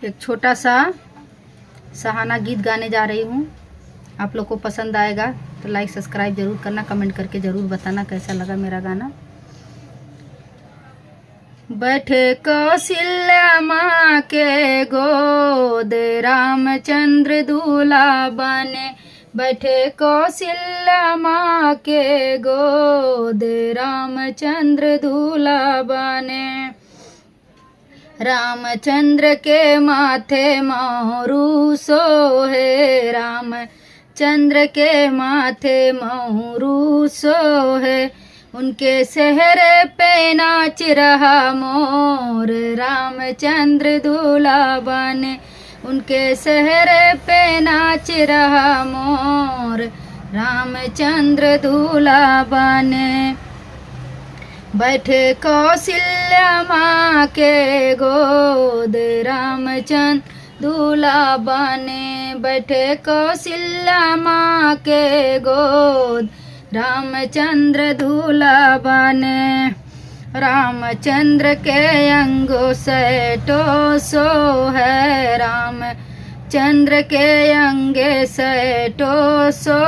एक छोटा सा सहाना गीत गाने जा रही हूँ। आप लोग को पसंद आएगा तो लाइक सब्सक्राइब ज़रूर करना, कमेंट करके ज़रूर बताना कैसा लगा मेरा गाना। बैठे कौशल्या माँ के गोद रामचंद्र दूल्हा बने, बैठे कौशल्या माँ के गोद रामचंद्र दूल्हा बने। रामचंद्र के माथे मोरू सोहे, रामचंद्र के माथे मोरू सोहे, उनके सेहरे पे नाच रहा मोर रामचंद्र दूल्हा बने, उनके सेहरे पे नाच रहा मोर रामचंद्र दूल्हा बने। बैठे कौशल्या माँ के गोद रामचंद्र दूल्हा बने, बैठे कौशल्या माँ के गोद रामचंद्र दूल्हा बने। रामचंद्र के अंगों से टोसो है, रामचंद्र के अंगे से टोसो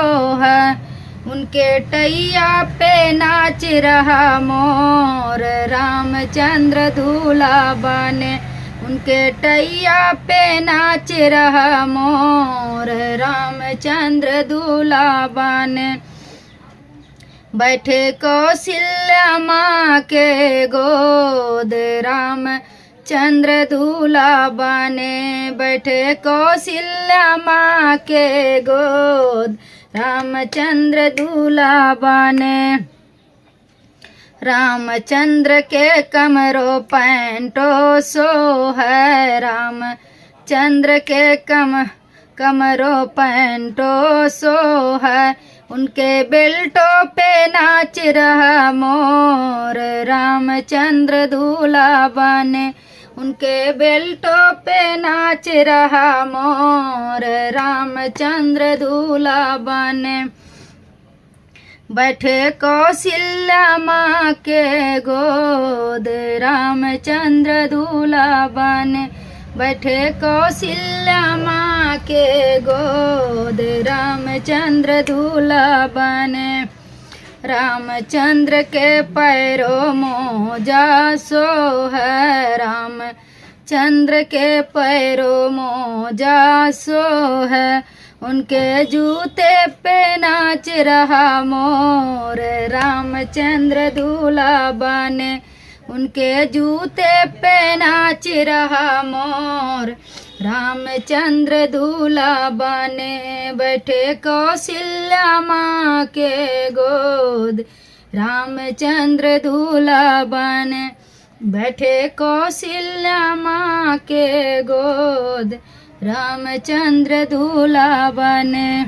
है, उनके टैया पे नाच रहा मोर रामचंद्र दूल्हा बने, उनके टैया पे नाच रहा मोर रामचंद्र दूल्हा बने। बैठे कौशल्या माँ के गोद रामचंद्र दूल्हा बने, बैठे कौशल्या माँ के गोद रामचंद्र दूल्हा बने। रामचंद्र के कमरों पैंटो सो है, रामचंद्र के कमरों पैंटो सो है, उनके बेल्टों पे नाच रहा मोर रामचंद्र दूल्हा बने, उनके बेल्टों पे नाच रहा मोर रामचंद्र दूल्हा बने। बैठे कौशल्या माँ के गोद रामचंद्र दूल्हा बने, बैठे कौशल्या माँ के गोद रामचंद्र दूल्हा बने। रामचंद्र के पैरों मोजा सो है, रामचंद्र के पैरों मोजा सो है, उनके जूते पे नाच रहा मोर रामचंद्र दूल्हा बने, उनके जूते पे नाच रहा मोर रामचंद्र दूल्हा बने। बैठे कौशल्या माँ के गोद रामचंद्र दूल्हा बने, बैठे कौशल्या माँ के गोद रामचंद्र दूल्हा बने।